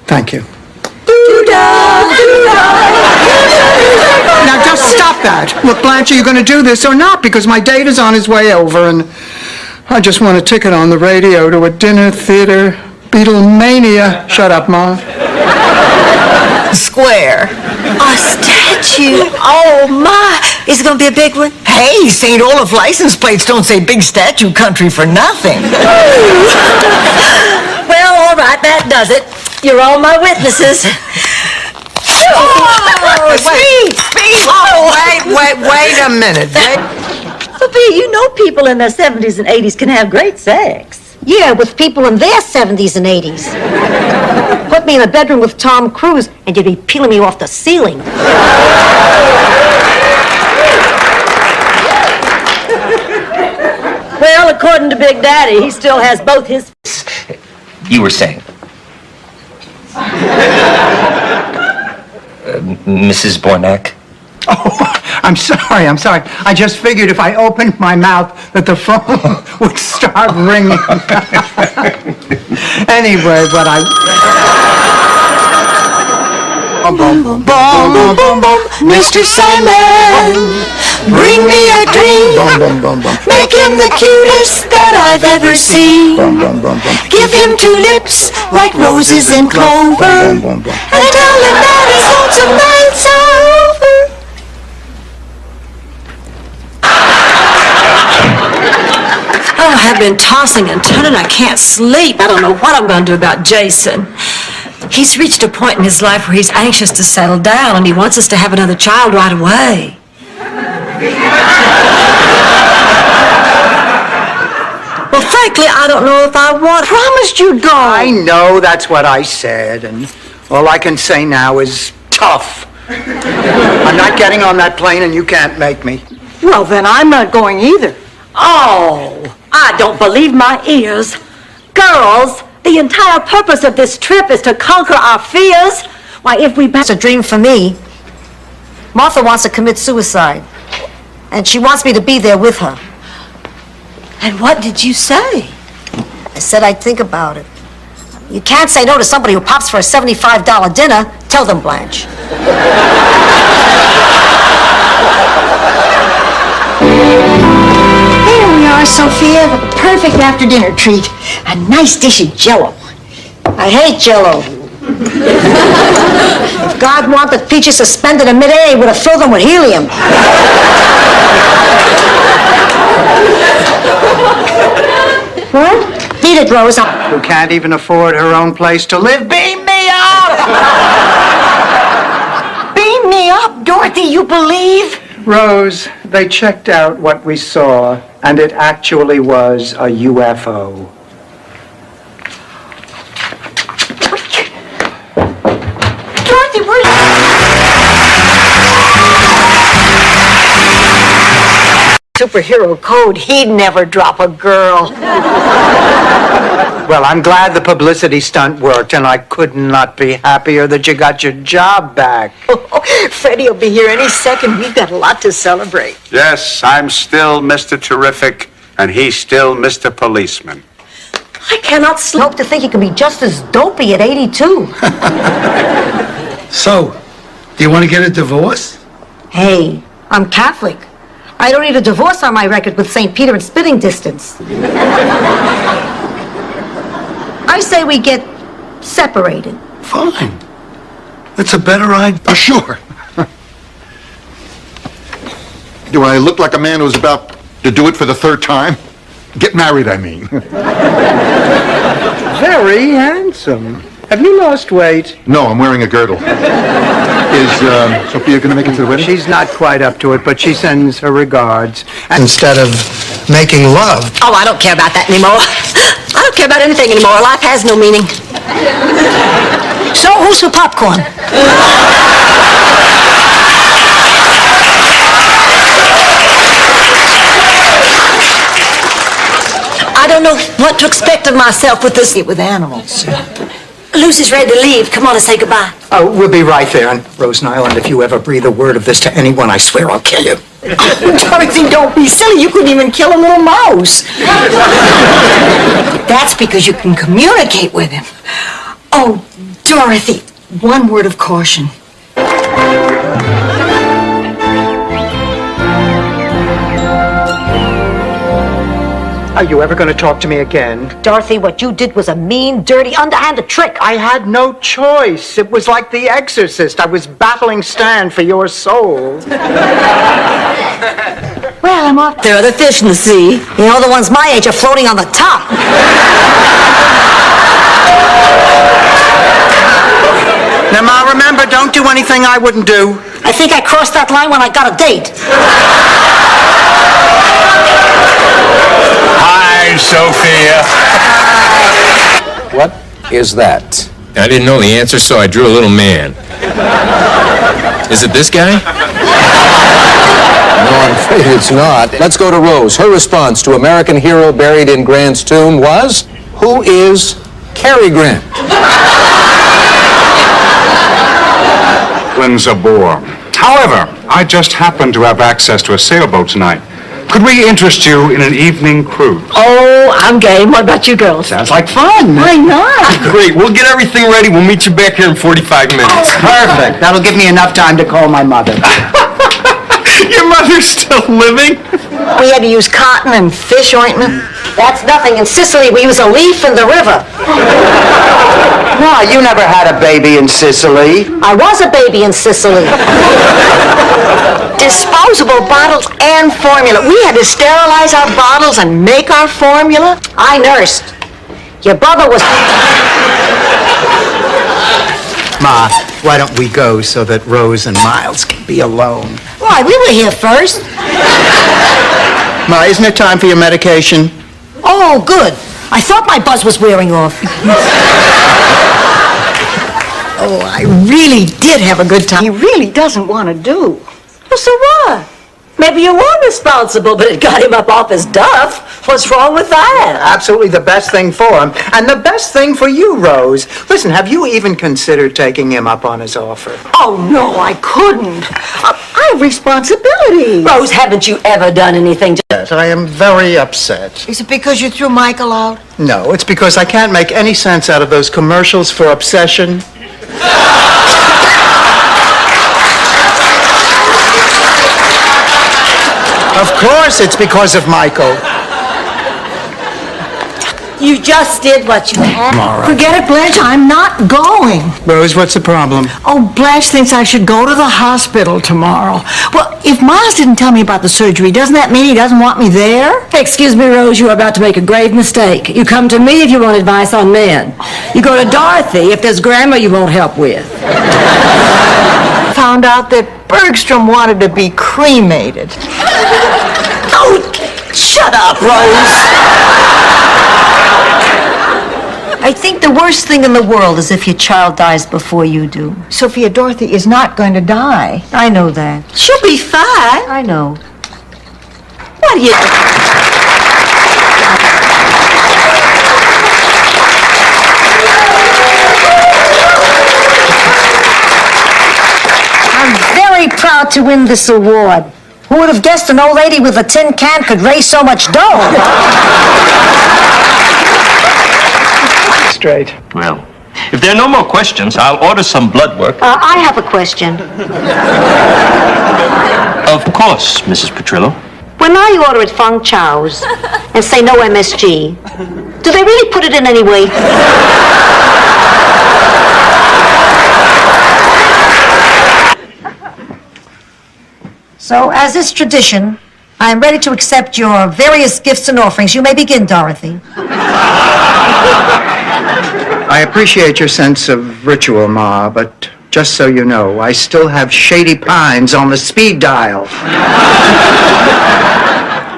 Thank you. Now just stop that. Look, Blanche, are you going to do this or not? Because my date is on his way over, and I just want a ticket on the radio to a dinner theater. Beatlemania. Shut up, Ma. Square. A statue? Oh, my. Is it going to be a big one? Hey, St. Olaf license plates don't say big statue country for nothing. Well, all right, that does it. You're all my witnesses. Speed! Oh, wait a minute. Sophia, you know people in their 70s and 80s can have great sex. Yeah, with people in their 70s and 80s. Put me in a bedroom with Tom Cruise, and you'd be peeling me off the ceiling. Well, according to Big Daddy, he still has both his... You were saying? Mrs. Bornak? Oh, I'm sorry. I just figured if I opened my mouth that the phone would start ringing. Anyway, but I... Boom, boom, boom, boom, Mr. Simon, bring me a dream. Make him the cutest that I've ever seen. Give him 2 lips like roses and clover, and tell him that his lonesome nights are over. Oh, I've been tossing and turning. I can't sleep. I don't know what I'm going to do about Jason. He's reached a point in his life where he's anxious to settle down, and he wants us to have another child right away. Well, frankly, I don't know if I want... Promised you'd go. I know, that's what I said, and all I can say now is tough. I'm not getting on that plane, and you can't make me. Well, then I'm not going either. Oh, I don't believe my ears. Girls, the entire purpose of this trip is to conquer our fears. Why, if we... It's a dream for me. Martha wants to commit suicide, and she wants me to be there with her. And what did you say? I said I'd think about it. You can't say no to somebody who pops for a $75 dinner. Tell them, Blanche. Here we are, Sophia, with a perfect after-dinner treat. A nice dish of Jell-O. I hate Jell-O. If God wanted peaches suspended in midair, he would have filled them with helium. What? Beat it, Rose. Who can't even afford her own place to live. Beam me up! Beam me up, Dorothy, you believe? Rose, they checked out what we saw, and it actually was a UFO. Dorothy, where... Superhero code, he'd never drop a girl. Well, I'm glad the publicity stunt worked, and I could not be happier that you got your job back. Freddie will be here any second. We've got a lot to celebrate. Yes, I'm still Mr. Terrific, and he's still Mr. Policeman. I cannot sleep. Hope to think he can be just as dopey at 82. So, do you want to get a divorce? Hey, I'm Catholic. I don't need a divorce on my record with St. Peter in spitting distance. I say we get separated. Fine. That's a better idea. Oh, sure. Do I look like a man who's about to do it for the 3rd time? Get married, I mean. Very handsome. Have you lost weight? No, I'm wearing a girdle. Is Sophia going to make it to the wedding? She's not quite up to it, but she sends her regards. Instead of making love. Oh, I don't care about that anymore. I don't care about anything anymore. Life has no meaning. So, who's for popcorn? I don't know what to expect of myself with this. With animals. Lucy's ready to leave. Come on and say goodbye. Oh, we'll be right there on Rosen Island. If you ever breathe a word of this to anyone, I swear I'll kill you. Dorothy, don't be silly. You couldn't even kill a little mouse. That's because you can communicate with him. Oh, Dorothy, one word of caution. Are you ever going to talk to me again? Dorothy, what you did was a mean, dirty, underhanded trick. I had no choice. It was like The Exorcist. I was battling Stan for your soul. Well, I'm off. There are other fish in the sea. You know, the ones my age are floating on the top. Now, Ma, remember, don't do anything I wouldn't do. I think I crossed that line when I got a date. Hi, Sophia. What is that? I didn't know the answer, so I drew a little man. Is it this guy? No, I'm afraid it's not. Let's go to Rose. Her response to American hero buried in Grant's tomb was, who is Cary Grant? Flynn's a bore. However, I just happen to have access to a sailboat tonight. Could we interest you in an evening cruise? Oh, I'm game. What about you girls? Sounds like fun. Why not? Great. We'll get everything ready. We'll meet you back here in 45 minutes. Perfect. That'll give me enough time to call my mother. Your mother's still living? We had to use cotton and fish ointment. That's nothing. In Sicily, we use a leaf in the river. Ma, you never had a baby in Sicily. I was a baby in Sicily. Disposable bottles and formula. We had to sterilize our bottles and make our formula. I nursed. Your brother was... Ma, why don't we go so that Rose and Miles can be alone? Why, we were here first. Ma, isn't it time for your medication? Oh, good. I thought my buzz was wearing off. Oh, I really did have a good time. He really doesn't want to do. Well, so what? Maybe you were responsible, but it got him up off his duff. What's wrong with that? Absolutely the best thing for him. And the best thing for you, Rose. Listen, have you even considered taking him up on his offer? Oh, no, I couldn't. I have responsibility. Rose, haven't you ever done anything to... Yes, I am very upset. Is it because you threw Michael out? No, it's because I can't make any sense out of those commercials for obsession. Of course it's because of Michael. You just did what you had. Mara. Forget it, Blanche. I'm not going. Rose, what's the problem? Oh, Blanche thinks I should go to the hospital tomorrow. Well, if Miles didn't tell me about the surgery, doesn't that mean he doesn't want me there? Excuse me, Rose, you're about to make a grave mistake. You come to me if you want advice on men. You go to Dorothy if there's grammar you won't help with. Found out that Bergstrom wanted to be cremated. Oh, shut up, Rose. I think the worst thing in the world is if your child dies before you do. Sophia, Dorothy is not going to die. I know that. She'll be fine. I know. What do you... I'm very proud to win this award. Who would have guessed an old lady with a tin can could raise so much dough? Straight. Well, if there are no more questions, I'll order some blood work. I have a question. Of course, Mrs. Petrillo. When I order at Feng Chao's and say no MSG, do they really put it in anyway? So, as is tradition, I am ready to accept your various gifts and offerings. You may begin, Dorothy. I appreciate your sense of ritual, Ma, but just so you know, I still have Shady Pines on the speed dial.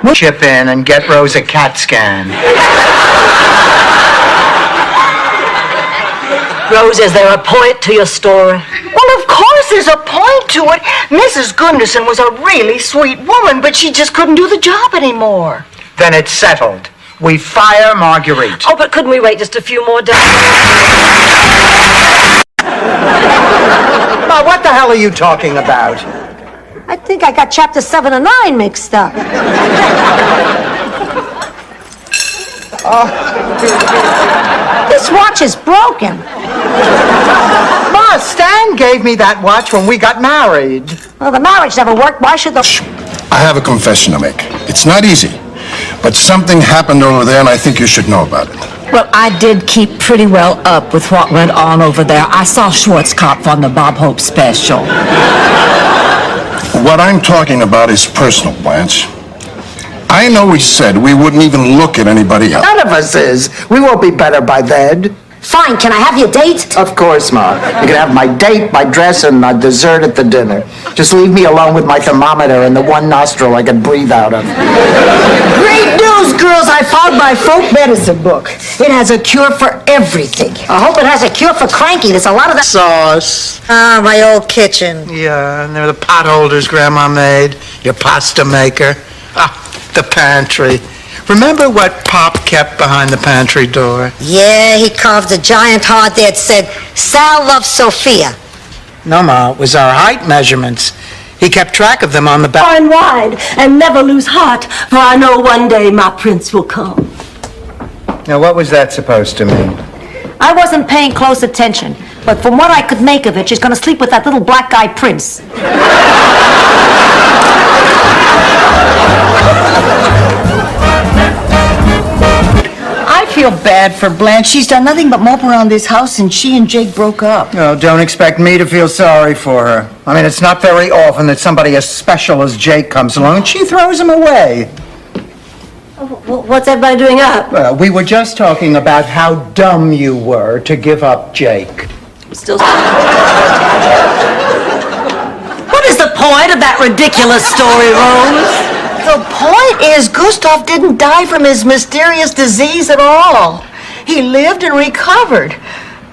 We'll chip in and get Rose a CAT scan. Rose, is there a point to your story? Well, of course there's a point to it. Mrs. Gunderson was a really sweet woman, but she just couldn't do the job anymore. Then it's settled. We fire Marguerite. Oh, but couldn't we wait just a few more days? Ma, what the hell are you talking about? I think I got chapter 7 and 9 mixed up. This watch is broken. Ma, Stan gave me that watch when we got married. Well, the marriage never worked. Why should the... I have a confession to make. It's not easy, but something happened over there and I think you should know about it. Well, I did keep pretty well up with what went on over there. I saw Schwarzkopf on the Bob Hope special. What I'm talking about is personal, Blanche. I know we said we wouldn't even look at anybody else. None of us is. We won't be better by then. Fine, can I have your date? Of course, Ma. You can have my date, my dress, and my dessert at the dinner. Just leave me alone with my thermometer and the one nostril I can breathe out of. Great news, girls! I found my folk medicine book. It has a cure for everything. I hope it has a cure for cranky. There's a lot of that. Sauce. Ah, my old kitchen. Yeah, and there are the pot holders Grandma made, your pasta maker. Ah, the pantry. Remember what Pop kept behind the pantry door? Yeah, he carved a giant heart there that said, Sal loves Sophia. No, Ma, it was our height measurements. He kept track of them on the back. Far and wide, and never lose heart, for I know one day my prince will come. Now, what was that supposed to mean? I wasn't paying close attention, but from what I could make of it, she's gonna sleep with that little black guy prince. I feel bad for Blanche. She's done nothing but mope around this house since she and Jake broke up. No, don't expect me to feel sorry for her. I mean, it's not very often that somebody as special as Jake comes along and she throws him away. What's everybody doing up? Well, we were just talking about how dumb you were to give up Jake. Still. What is the point of that ridiculous story, Rose? The point is, Gustav didn't die from his mysterious disease at all. He lived and recovered.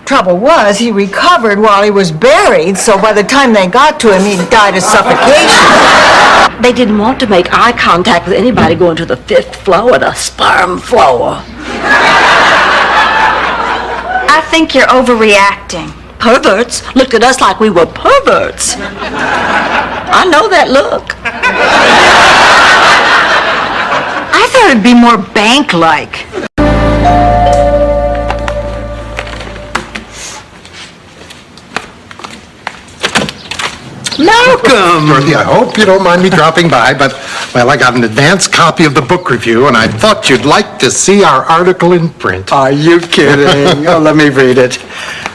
Trouble was, he recovered while he was buried, so by the time they got to him, he died of suffocation. They didn't want to make eye contact with anybody going to the 5th floor of the sperm floor. I think you're overreacting. Perverts looked at us like we were perverts. I know that look. I thought it'd be more bank-like. Malcolm! Dorothy, I hope you don't mind me dropping by, but, well, I got an advance copy of the book review, and I thought you'd like to see our article in print. Are you kidding? Oh, let me read it.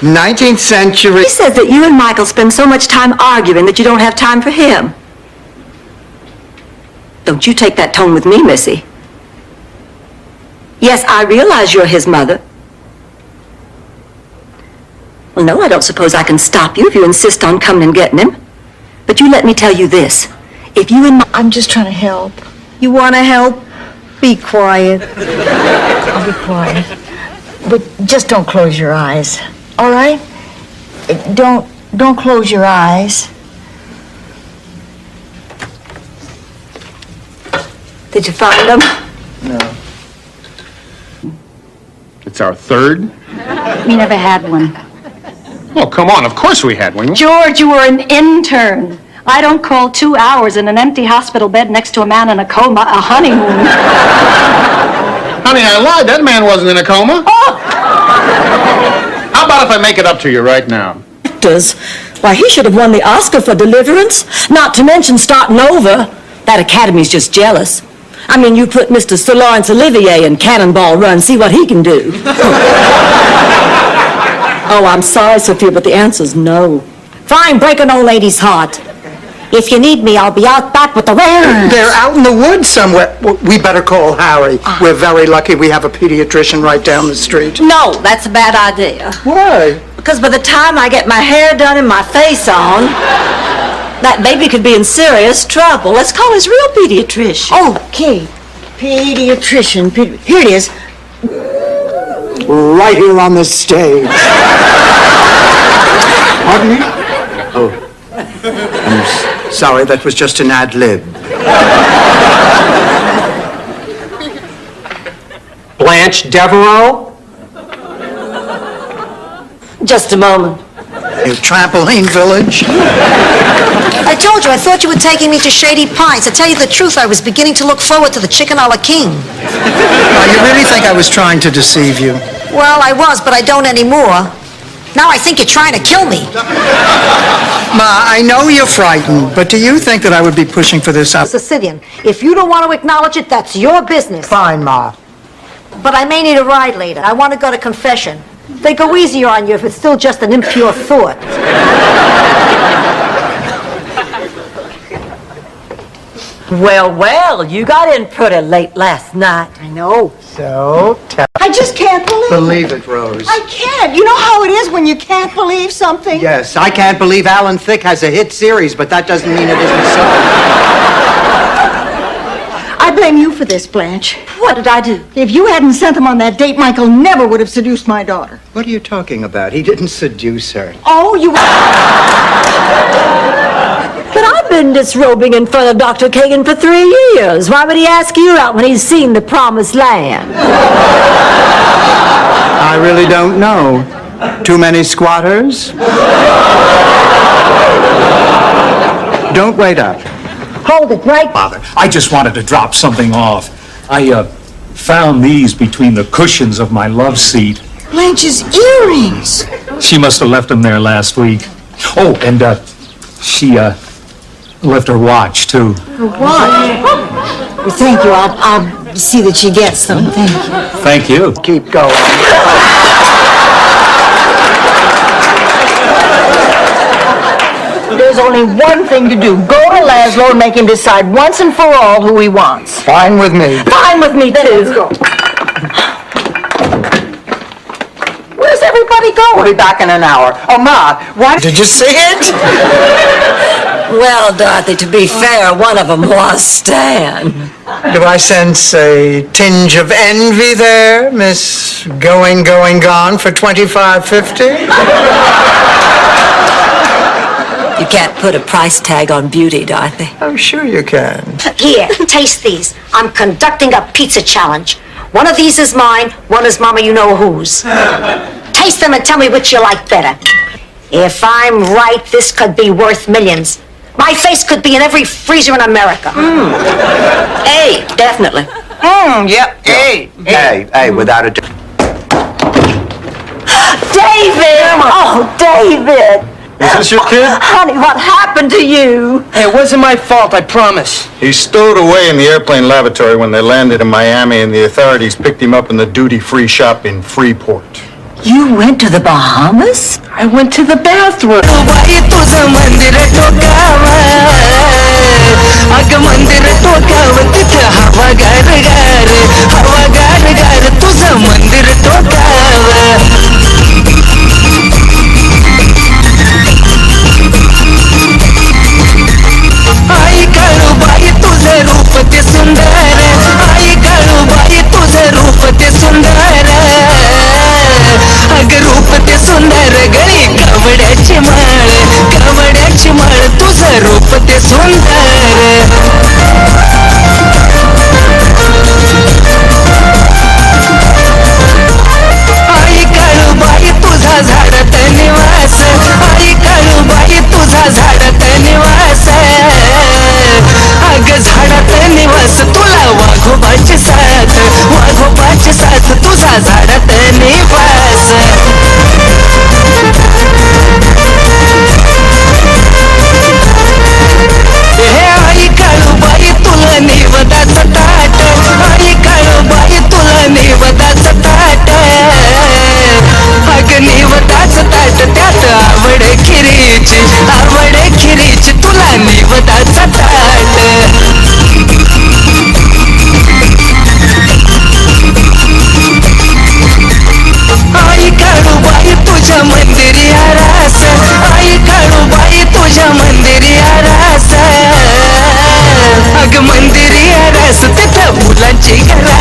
19th century... He says that you and Michael spend so much time arguing that you don't have time for him. Don't you take that tone with me, Missy. Yes, I realize you're his mother. Well, no, I don't suppose I can stop you if you insist on coming and getting him. But you let me tell you this. If you and I'm just trying to help. You want to help? Be quiet. I'll be quiet. But just don't close your eyes. All right? Don't close your eyes. Did you find them? No. It's our third? We never had one. Oh, come on, of course we had one. George, you were an intern. I don't call 2 hours in an empty hospital bed next to a man in a coma a honeymoon. Honey, I lied. That man wasn't in a coma. Oh! How about if I make it up to you right now? Why, he should have won the Oscar for Deliverance, not to mention starting over. That Academy's just jealous. I mean, you put Mr. Sir Laurence Olivier in Cannonball Run, see what he can do. Oh, I'm sorry, Sophia, but the answer's no. Fine, break an old lady's heart. If you need me, I'll be out back with the rares. They're out in the woods somewhere. Well, we better call Harry. We're very lucky we have a pediatrician right down the street. No, that's a bad idea. Why? Because by the time I get my hair done and my face on, that baby could be in serious trouble. Let's call his real pediatrician. Okay. Pediatrician. Here it is. Right here on the stage. Pardon me? Oh. I'm sorry, that was just an ad lib. Blanche Devereaux? Just a moment. Your trampoline village? I told you, I thought you were taking me to Shady Pines. To tell you the truth, I was beginning to look forward to the chicken a la king. Oh, you really think I was trying to deceive you? Well, I was, but I don't anymore. Now I think you're trying to kill me. Ma, I know you're frightened, but do you think that I would be pushing for this up? Sicilian, if you don't want to acknowledge it, that's your business. Fine, Ma. But I may need a ride later. I want to go to confession. They go easier on you if it's still just an impure thought. Well, you got in pretty late last night. I know. So, I just can't believe it, Rose. I can't. You know how it is when you can't believe something? Yes, I can't believe Alan Thicke has a hit series, but that doesn't mean it isn't so. I blame you for this, Blanche. What did I do? If you hadn't sent them on that date, Michael never would have seduced my daughter. What are you talking about? He didn't seduce her. Oh, you... But I've been disrobing in front of Dr. Kagan for 3 years. Why would he ask you out when he's seen the promised land? I really don't know. Too many squatters? Don't wait up. Hold it right... Father, I just wanted to drop something off. I found these between the cushions of my love seat. Blanche's earrings. She must have left them there last week. Oh, and she left her watch, too. Her watch? Well, thank you. I'll see that she gets them. Thank you. Thank you. Keep going. There's only one thing to do. Go to Laszlo and make him decide once and for all who he wants. Fine with me. Fine with me, too. Let's go. Where's everybody going? We'll be back in an hour. Oh, Ma, why... Did you see it? Well, Dorothy, to be fair, one of them was Stan. Do I sense a tinge of envy there, Miss Going, Gone for $25.50? You can't put a price tag on beauty, Dorothy. I'm sure you can. Here, taste these. I'm conducting a pizza challenge. One of these is mine, one is Mama you-know-who's. Taste them and tell me which you like better. If I'm right, this could be worth millions. My face could be in every freezer in America. A, definitely. Yep, A, without a doubt. David! Oh, David! Is this your kid? Honey, what happened to you? Hey, it wasn't my fault, I promise. He stowed away in the airplane lavatory when they landed in Miami, and the authorities picked him up in the duty-free shop in Freeport. You went to the Bahamas? I went to the bathroom. आई काळूबाई तुझं रूप ते सुंदर आई काळूबाई तुझं रूप ते सुंदर अग रूप ते सुंदर गळी कवड्याची माळ तुझं रूप ते सुंदर आई काळूबाई तुझा झाडात निवास आई काळूबाई तुझा झाडात निवास अग झाडात निवास तुला वाघोबाची साथ तुझा झाडात निवास हे आई काळूबाई तुला निवदाचं ताट आई काळूबाई तुला निवदाचं ताट अग निवदाचं ताट त्यात आवड खिरीची तुला निवदाचं ताट आई काळूबाई तुझ्या मंदिरी आरास आई काळूबाई तुझ्या मंदिरी आरास अग मंदिरी आरास तिथं मुलांची घरास